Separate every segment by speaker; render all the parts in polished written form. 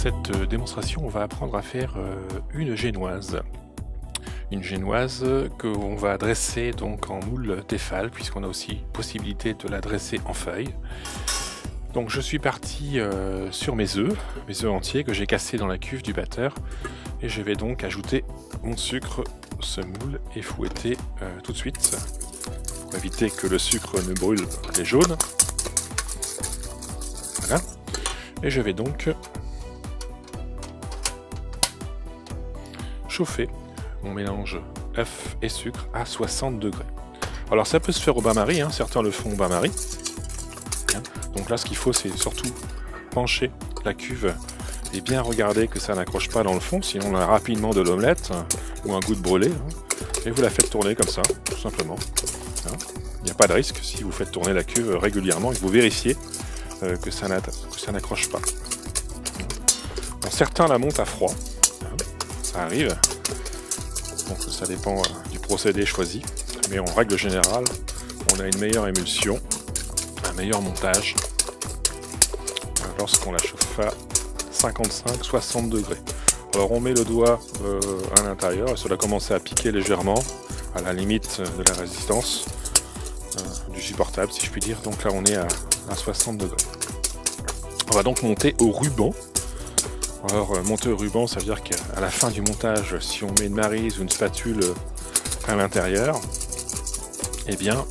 Speaker 1: cette démonstration, on va apprendre à faire une génoise. Une génoise qu'on va dresser donc en moule Tefal, puisqu'on a aussi possibilité de la dresser en feuille. Donc je suis parti sur mes œufs entiers que j'ai cassés dans la cuve du batteur. Et je vais donc ajouter mon sucre, ce moule, et fouetter tout de suite, pour éviter que le sucre ne brûle les jaunes. Voilà. Et je vais donc chauffer mon mélange œuf et sucre à 60 degrés. Alors ça peut se faire au bain-marie, hein, certains le font au bain-marie. Donc là ce qu'il faut, c'est surtout pencher la cuve et bien regarder que ça n'accroche pas dans le fond, sinon on a rapidement de l'omelette ou un goût de brûlé. Et vous la faites tourner comme ça, tout simplement. Il n'y a pas de risque si vous faites tourner la cuve régulièrement et que vous vérifiez que ça n'accroche pas. Bon, certains la montent à froid, ça arrive, donc ça dépend du procédé choisi, mais en règle générale, on a une meilleure émulsion, un meilleur montage lorsqu'on la chauffe à 55-60 degrés. Alors on met le doigt à l'intérieur et cela commence à piquer légèrement, à la limite de la résistance du supportable si je puis dire. Donc là on est à 60 degrés. On va donc monter au ruban. Alors monter au ruban, ça veut dire qu'à la fin du montage, si on met une maryse ou une spatule à l'intérieur, eh bien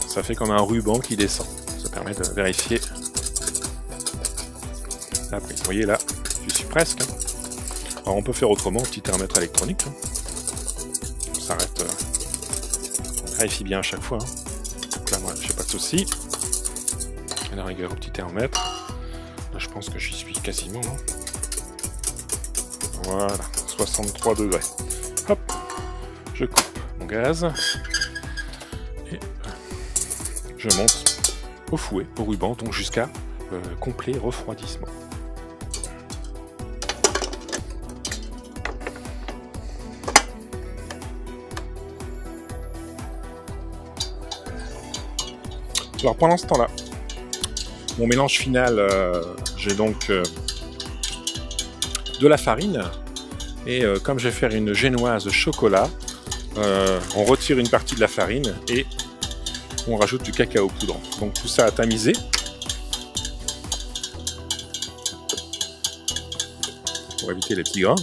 Speaker 1: ça fait comme un ruban qui descend. Ça permet de vérifier. Là, vous voyez là, je suis presque. Alors on peut faire autrement, petit thermomètre électronique. On s'arrête, on vérifie bien à chaque fois. Donc là, moi, j'ai pas de souci. À la rigueur, au petit thermomètre. Là, je pense que j'y suis quasiment. Hein. Voilà, 63 degrés. Hop, je coupe mon gaz. Et je monte au fouet, au ruban, donc jusqu'à complet refroidissement. Alors pendant ce temps-là, mon mélange final, j'ai donc de la farine et comme je vais faire une génoise chocolat, on retire une partie de la farine et on rajoute du cacao poudre. Donc tout ça à tamiser. Pour éviter les petits grains.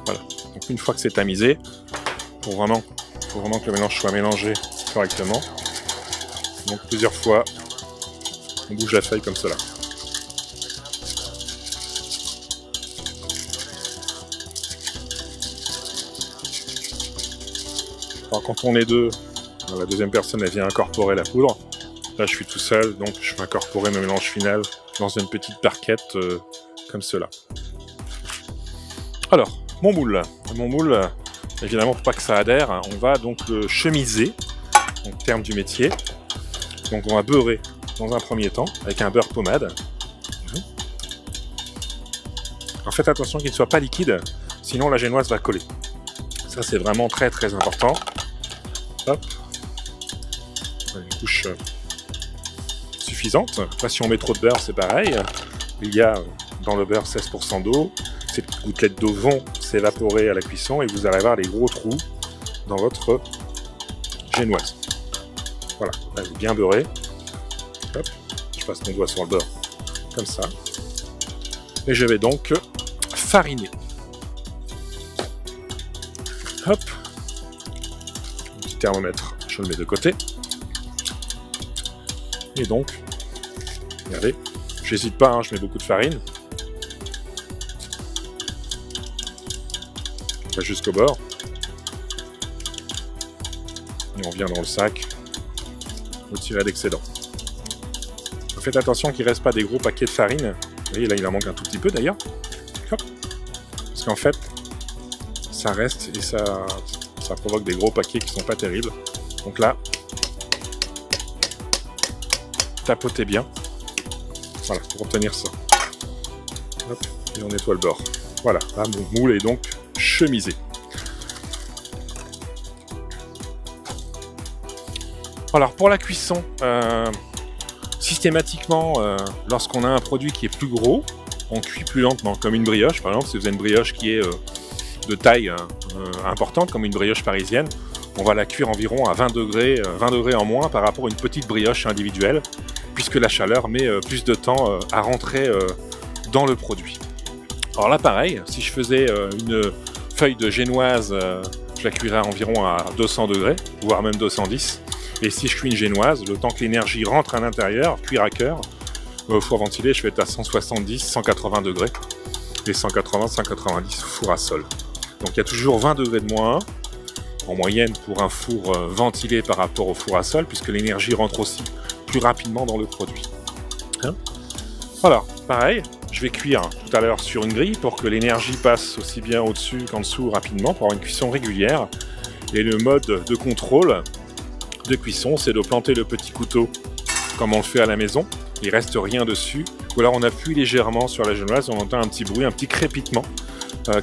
Speaker 1: Voilà. Donc une fois que c'est tamisé, faut vraiment que le mélange soit mélangé correctement. Donc plusieurs fois, on bouge la feuille comme cela. Alors quand on est deux, la deuxième personne elle vient incorporer la poudre. Là je suis tout seul, donc je vais incorporer mon mélange final dans une petite barquette comme cela. Alors, mon moule, évidemment pour pas que ça adhère, on va donc le chemiser, en termes du métier. Donc on va beurrer dans un premier temps, avec un beurre pommade. Alors faites attention qu'il ne soit pas liquide, sinon la génoise va coller. Ça c'est vraiment très très important. Hop, une couche suffisante. Après, si on met trop de beurre, c'est pareil. Il y a dans le beurre 16% d'eau. Ces gouttelettes d'eau vont s'évaporer à la cuisson et vous allez avoir des gros trous dans votre génoise. Voilà, là vous bien beurrez. Hop, je passe mon doigt sur le beurre comme ça. Et je vais donc fariner. Hop, un petit thermomètre, je le mets de côté. Et donc, regardez, j'hésite pas, hein, je mets beaucoup de farine. On va jusqu'au bord. Et on vient dans le sac, retirer l'excédent. Faites attention qu'il ne reste pas des gros paquets de farine. Vous voyez, là il en manque un tout petit peu d'ailleurs. Parce qu'en fait, ça reste et ça provoque des gros paquets qui sont pas terribles. Donc là, tapotez bien. Voilà, pour obtenir ça. Hop, et on nettoie le bord. Voilà, là mon moule est donc chemisé. Alors pour la cuisson, systématiquement, lorsqu'on a un produit qui est plus gros, on cuit plus lentement, comme une brioche. Par exemple, si vous avez une brioche qui est de taille importante, comme une brioche parisienne, on va la cuire environ à 20 degrés en moins par rapport à une petite brioche individuelle, puisque la chaleur met plus de temps à rentrer dans le produit. Alors là pareil, si je faisais une feuille de génoise, je la cuirais environ à 200 degrés, voire même 210. Et si je cuis une génoise, le temps que l'énergie rentre à l'intérieur, cuire à cœur, au four ventilé, je vais être à 170, 180 degrés. Et 180, 190 four à sol. Donc il y a toujours 20 degrés de moins en moyenne pour un four ventilé par rapport au four à sol, puisque l'énergie rentre aussi plus rapidement dans le produit. Hein? Alors, pareil, je vais cuire tout à l'heure sur une grille pour que l'énergie passe aussi bien au-dessus qu'en dessous rapidement pour avoir une cuisson régulière. Et le mode de contrôle de cuisson, c'est de planter le petit couteau comme on le fait à la maison. Il reste rien dessus. Ou alors on appuie légèrement sur la génoise, on entend un petit bruit, un petit crépitement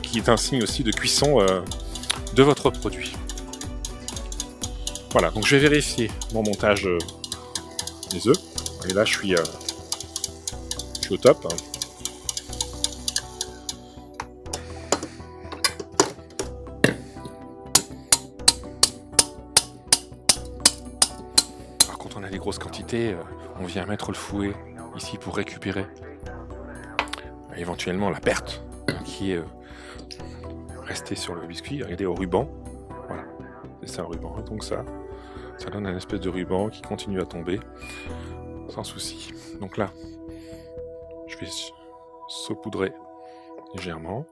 Speaker 1: qui est un signe aussi de cuisson de votre produit. Voilà, donc je vais vérifier mon montage des œufs. Et là, je suis au top. Alors, quand on a des grosses quantités, on vient mettre le fouet ici pour récupérer éventuellement la perte qui est restée sur le biscuit. Regardez au ruban. Voilà, c'est ça un ruban. Donc ça donne un espèce de ruban qui continue à tomber sans souci. Donc là, je vais saupoudrer légèrement.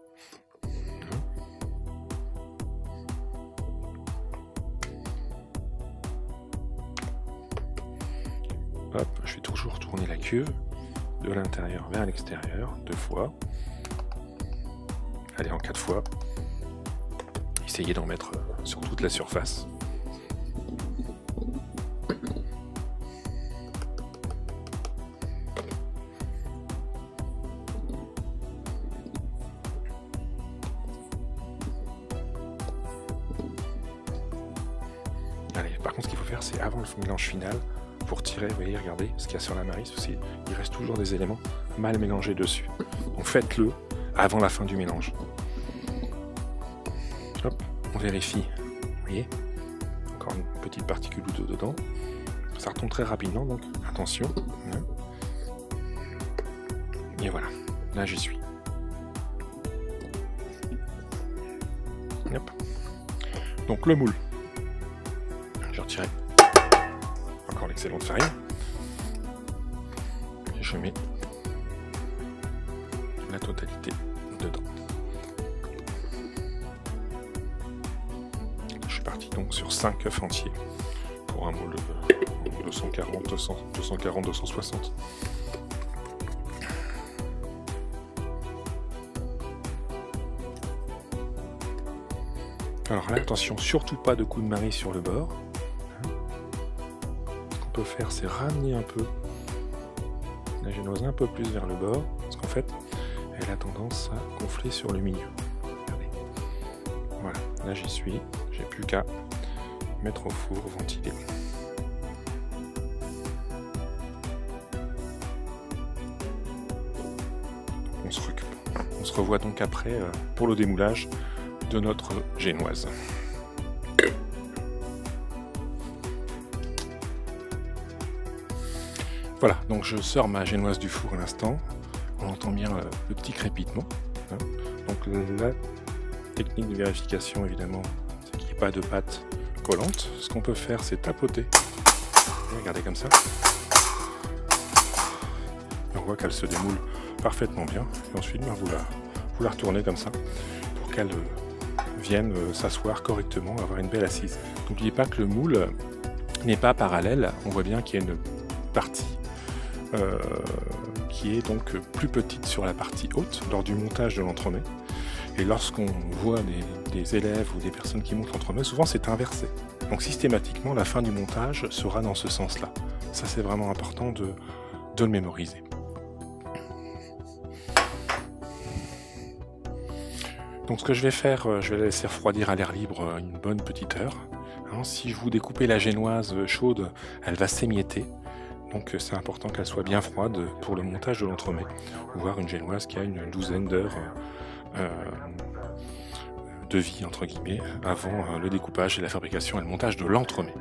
Speaker 1: Hop, je vais toujours tourner la cuve de l'intérieur vers l'extérieur, 2 fois. Allez, en 4 fois. Essayez d'en mettre sur toute la surface. Allez, par contre, ce qu'il faut faire, c'est avant le mélange final, pour tirer, vous voyez, regardez ce qu'il y a sur la maryse aussi. Il reste toujours des éléments mal mélangés dessus. Donc faites-le avant la fin du mélange. Hop, on vérifie. Vous voyez, encore une petite particule ou deux dedans. Ça retombe très rapidement, donc attention. Et voilà, là j'y suis. Hop. Donc le moule. Je retirais encore l'excellente farine. Et je mets la totalité dedans. Je suis parti donc sur 5 œufs entiers pour un moule 240, 260. Alors là, attention, surtout pas de coup de marie sur le bord. Ce qu'on peut faire, c'est ramener un peu la génoise un peu plus vers le bord, parce qu'en fait, elle a tendance à gonfler sur le milieu. Regardez. Voilà, là j'y suis, j'ai plus qu'à mettre au four ventilé. On se revoit donc après pour le démoulage de notre génoise. Voilà, donc je sors ma génoise du four à l'instant. On entend bien le petit crépitement. Donc la technique de vérification, évidemment, c'est qu'il n'y ait pas de pâte collante. Ce qu'on peut faire, c'est tapoter. Regardez comme ça. On voit qu'elle se démoule parfaitement bien. Et ensuite, vous la retournez comme ça pour qu'elle vienne s'asseoir correctement, avoir une belle assise. N'oubliez pas que le moule n'est pas parallèle. On voit bien qu'il y a une partie qui est donc plus petite sur la partie haute lors du montage de l'entremet. Et lorsqu'on voit des élèves ou des personnes qui montent l'entremet, souvent c'est inversé. Donc systématiquement, la fin du montage sera dans ce sens-là. Ça, c'est vraiment important de le mémoriser. Donc ce que je vais faire, je vais la laisser refroidir à l'air libre une bonne petite heure, Si vous découpez la génoise chaude, elle va s'émietter. Donc c'est important qu'elle soit bien froide pour le montage de l'entremet. Voire une génoise qui a une douzaine d'heures de vie, entre guillemets, avant le découpage et la fabrication et le montage de l'entremet.